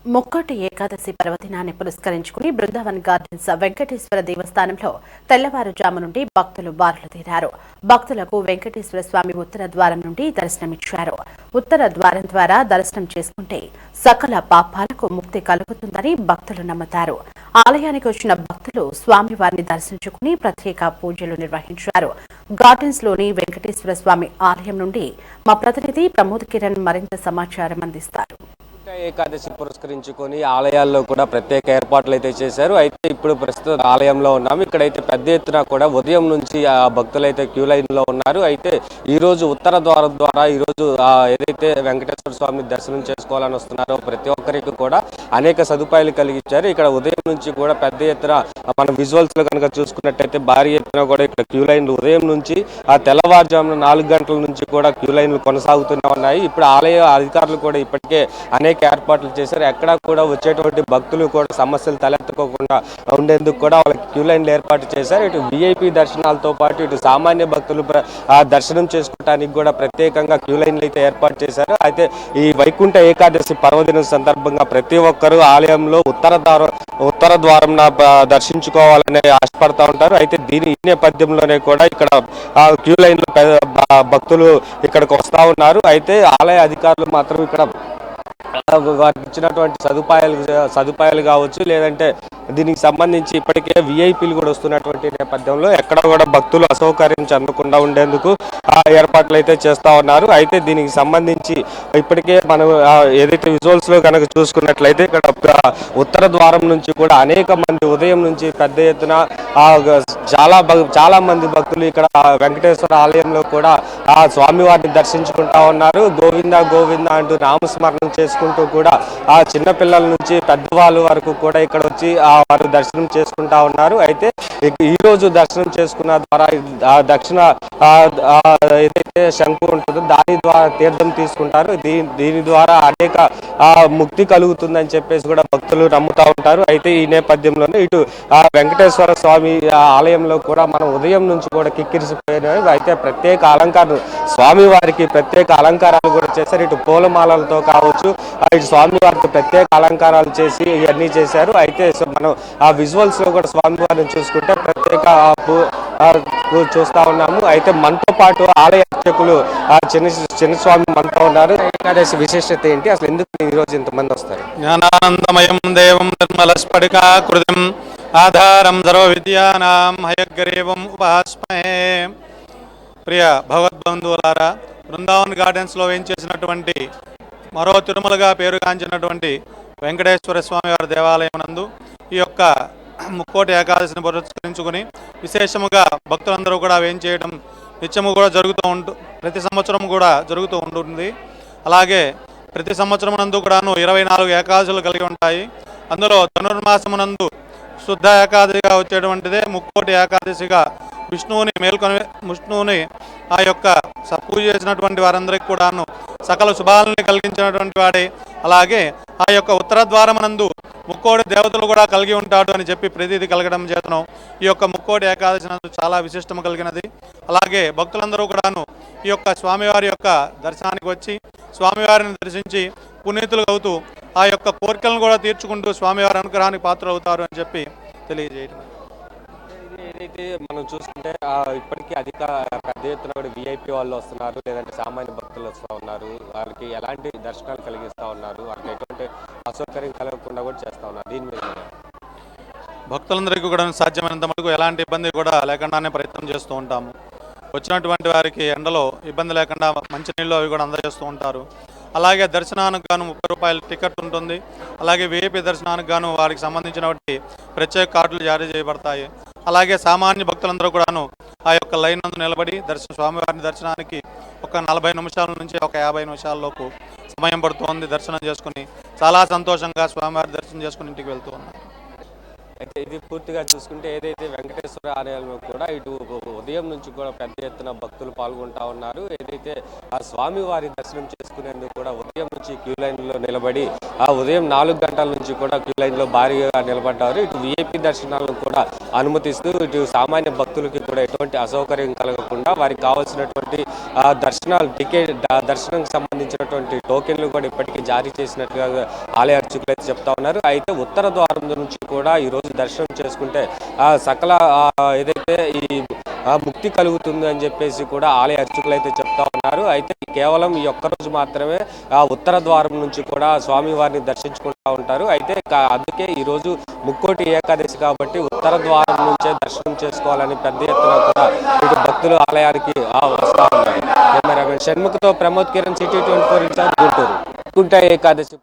ముక్కోటి ఏకాదశి పర్వదినాన్ని పురస్కరించుకుని బృందావన్ గార్డెన్స్ వెంకటేశ్వర దేవస్థానంలో తెల్లవారుజాము నుండి భక్తులు బారులు తీరారు. భక్తులకు వెంకటేశ్వర స్వామి ఉత్తర ద్వారం నుండి దర్శనమిచ్చారు. ఉత్తర ద్వారం ద్వారా దర్శనం చేసుకుంటే సకల పాపాలకు ముక్తి కలుగుతుందని భక్తులు నమ్ముతారు. ఆలయానికి వచ్చిన భక్తులు స్వామివారిని దర్శించుకుని ప్రత్యేక పూజలు నిర్వహించారు. గార్డెన్స్ లోని వెంకటేశ్వర స్వామి ఆలయం నుండి మా ప్రతినిధి ప్రమోద్ కిరణ్ మరింత సమాచారం అందిస్తారు. ఏకాదశి పురస్కరించుకొని ఆలయాల్లో కూడా ప్రత్యేక ఏర్పాట్లు అయితే చేశారు. అయితే ఇప్పుడు ప్రస్తుతం ఆలయంలో ఉన్నాము. ఇక్కడైతే పెద్ద ఎత్తున కూడా ఉదయం నుంచి భక్తులు అయితే క్యూ లైన్ లో ఉన్నారు. అయితే ఈ రోజు ఉత్తర ద్వారం ద్వారా ఈ రోజు ఏదైతే వెంకటేశ్వర స్వామిని దర్శనం చేసుకోవాలని వస్తున్నారో ప్రతి ఒక్కరికి కూడా అనేక సదుపాయాలు కలిగించారు. ఇక్కడ ఉదయం నుంచి కూడా పెద్ద ఎత్తున మనం విజువల్స్ లో కనుక చూసుకున్నట్టయితే భారీ ఎత్తున కూడా ఇక్కడ క్యూ లైన్లు ఉదయం నుంచి తెల్లవారుజామున 4 గంటల నుంచి కూడా క్యూ లైన్లు కొనసాగుతూనే ఉన్నాయి. ఇప్పుడు ఆలయ అధికారులు కూడా ఇప్పటికే అనేక ఏర్పాట్లు చేశారు. ఎక్కడా కూడా వచ్చేటువంటి భక్తులు కూడా సమస్యలు తలెత్తుకోకుండా ఉండేందుకు కూడా వాళ్ళకి క్యూ లైన్లు ఏర్పాటు చేశారు. ఇటు విఐపి దర్శనాలతో పాటు ఇటు సామాన్య భక్తులు దర్శనం చేసుకోవడానికి కూడా ప్రత్యేకంగా క్యూ లైన్లు అయితే ఏర్పాటు చేశారు. అయితే ఈ వైకుంఠ ఏకాదశి పర్వదినం సందర్భంగా ప్రతి ఒక్కరూ ఆలయంలో ఉత్తర ద్వారం దర్శించుకోవాలని ఆశపడతా ఉంటారు. అయితే ఈ నేపథ్యంలోనే కూడా ఇక్కడ క్యూ లైన్లు భక్తులు ఇక్కడికి వస్తా ఉన్నారు. అయితే ఆలయ అధికారులు మాత్రం ఇక్కడ వారికి ఇచ్చినటువంటి సదుపాయాలు కావచ్చు, లేదంటే దీనికి సంబంధించి ఇప్పటికే విఐపీలు కూడా వస్తున్నటువంటి నేపథ్యంలో ఎక్కడ కూడా భక్తులు అసౌకర్యం చెందకుండా ఉండేందుకు ఏర్పాట్లు అయితే చేస్తా ఉన్నారు. అయితే దీనికి సంబంధించి ఇప్పటికే మనం ఏదైతే విజువల్స్ లో కనుక చూసుకున్నట్లయితే ఇక్కడ ఉత్తర ద్వారం నుంచి కూడా అనేక మంది ఉదయం నుంచి పెద్ద ఎత్తున చాలా మంది భక్తులు ఇక్కడ వెంకటేశ్వర ఆలయంలో కూడా స్వామివారిని దర్శించుకుంటా ఉన్నారు. గోవింద గోవింద అంటూ నామస్మరణం చేసుకుంటూ కూడా చిన్నపిల్లల నుంచి పెద్దవాళ్ళ వరకు కూడా ఇక్కడ వచ్చి వారు దర్శనం చేసుకుంటా ఉన్నారు. అయితే ఈ రోజు దర్శనం చేసుకున్న ద్వారా దక్షిణ ఏదైతే శంకు ఉంటుందో దాని ద్వారా తీర్థం తీసుకుంటారు. దీని ద్వారా అనేక ముక్తి కలుగుతుందని చెప్పేసి కూడా భక్తులు నమ్ముతా ఉంటారు. అయితే ఈ నేపథ్యంలోనే ఇటు వెంకటేశ్వర స్వామి ఆలయంలో కూడా మనం ఉదయం నుంచి కూడా కిక్కిరిసిపోయినాయి. అయితే ప్రత్యేక అలంకారం స్వామి వారికి ప్రత్యేక అలంకారాలు కూడా చేశారు. ఇటు పూలమాలలతో కావచ్చు, ఇటు స్వామి వారికి ప్రత్యేక అలంకారాలు చేసి ఇవన్నీ చేశారు. అయితే మనం ఆ విజువల్స్ లో కూడా స్వామి వారిని చూసుకుంటే ప్రత్యేక చూస్తా ఉన్నాము. అయితే మనతో పాటు ఆలయ అర్చకులు చిన్న స్వామి మనతో ఉన్నారు. ఏకాదశి విశేషత ఏంటి, అసలు ఎందుకు ఈ రోజు ఇంతమంది వస్తారు? జ్ఞానానందమయం దేవం నిర్మలస్ఫటికాకృతిం ఆధారం సర్వ విద్యానాం హయగ్రీవం ఉపాస్మహే. ప్రియ భగవద్బంధువులారా, బృందావన్ గార్డెన్స్లో వేయించేసినటువంటి మరో తిరుమలగా పేరుగాంచినటువంటి వెంకటేశ్వర స్వామి వారి దేవాలయం నందు ఈ యొక్క ముక్కోటి ఏకాదశిని పురస్కరించుకుని విశేషముగా భక్తులందరూ కూడా వేయించేయడం నిత్యము కూడా ప్రతి సంవత్సరం కూడా జరుగుతూ ఉంటుంది. అలాగే ప్రతి సంవత్సరం నందు కూడాను 24 ఏకాదశులు కలిగి ఉంటాయి. అందులో ధనుర్మాసమునందు శుద్ధ ఏకాదశిగా వచ్చేటువంటిదే ముక్కోటి ఏకాదశిగా విష్ణువుని ఆ యొక్క పూజ చేసినటువంటి వారందరికీ కూడాను సకల శుభాలని కలిగించినటువంటి వాడే. అలాగే ఆ యొక్క ఉత్తర ద్వారమునందు ముక్కోటి దేవతలు కూడా కలిగి ఉంటాడు అని చెప్పి ప్రతీది కలగడం చేతను ఈ యొక్క ముక్కోటి ఏకాదశి నందు చాలా విశిష్టము కలిగినది. అలాగే భక్తులందరూ కూడాను ఈ యొక్క స్వామివారి యొక్క దర్శనానికి వచ్చి స్వామివారిని దర్శించి పునీతులు అవుతూ ఆ యొక్క కోరికలను కూడా తీర్చుకుంటూ స్వామివారి అనుగ్రహానికి పాత్రలు అవుతారు అని చెప్పి తెలియజేయడం. ఏదైతే మనం చూసుకుంటే ఇప్పటికీ పెద్ద ఎత్తున కూడా విఐపి వాళ్ళు వస్తున్నారు, లేదంటే సామాన్య భక్తులు వస్తూ ఉన్నారు. వాళ్ళకి ఎలాంటి దర్శనాలు కలిగిస్తూ ఉన్నారు, వాళ్ళకి ఎటువంటి అసౌకర్యం కలగకుండా కూడా చేస్తూ ఉన్నారు. దీని మీద భక్తులందరికీ కూడా సాధ్యమైనంత మటుకు ఎలాంటి ఇబ్బంది కూడా లేకుండానే ప్రయత్నం చేస్తూ ఉంటాము. వచ్చినటువంటి వారికి ఎండలో ఇబ్బంది లేకుండా మంచినీళ్ళు అవి కూడా అందజేస్తూ ఉంటారు. అలాగే దర్శనానికి గాను 30 రూపాయల టికెట్ ఉంటుంది. అలాగే విఐపి దర్శనానికి గాను వారికి సంబంధించినటువంటి ప్రత్యేక కార్డులు జారీ చేయబడతాయి. అలాగే సామాన్య భక్తులందరూ కూడాను ఆ యొక్క లైన్ నందు నిలబడి స్వామివారిని దర్శనానికి ఒక 40 నిమిషాల నుంచి ఒక 50 నిమిషాల లోపు సమయం పడుతుంది. దర్శనం చేసుకుని చాలా సంతోషంగా స్వామివారి దర్శనం చేసుకుని ఇంటికి వెళ్తూ ఉన్నారు. అయితే ఇది పూర్తిగా చూసుకుంటే ఏదైతే వెంకటేశ్వర ఆలయంలో కూడా ఇటు ఉదయం నుంచి కూడా పెద్ద ఎత్తున భక్తులు పాల్గొంటా ఉన్నారు. ఏదైతే ఆ స్వామివారి దర్శనం చేసుకునేందుకు కూడా ఉదయం నుంచి క్యూ లైన్లో నిలబడి ఉదయం 4 గంటల నుంచి కూడా క్యూ లైన్లో భారీగా నిలబడ్డారు. ఇటు విఐపి దర్శనాలను కూడా అనుమతిస్తూ ఇటు సామాన్య భక్తులకి కూడా ఎటువంటి అసౌకర్యం కలగకుండా వారికి కావాల్సినటువంటి దర్శనంకి సంబంధించినటువంటి టోకెన్లు కూడా ఇప్పటికీ జారీ చేసినట్టుగా ఆలయ అర్చకులు అయితే చెప్తా ఉన్నారు. అయితే ఉత్తర ద్వారం నుంచి కూడా ఈరోజు దర్శనం చేసుకుంటే సకల ఏదైతే ఈ ముక్తి కలుగుతుంది అని చెప్పేసి కూడా ఆలయ అర్చకులు అయితే చెప్తా ఉన్నారు. అయితే కేవలం ఈ ఒక్కరోజు మాత్రమే ఉత్తర ద్వారం నుంచి కూడా స్వామివారిని దర్శించుకుంటూ ఉంటారు. అయితే అందుకే ఈరోజు ముక్కోటి ఏకాదశి కాబట్టి ఉత్తర ద్వారం నుంచే దర్శనం చేసుకోవాలని పెద్ద ఎత్తున కూడా ఇటు భక్తులు ఆలయానికి వస్తూ ఉన్నారు. కెమెరామెన్ షణ్ముఖతో ప్రమోద్ కిరణ్, సిటీ 24 గుంటూరు. గుంట ఏకాదశి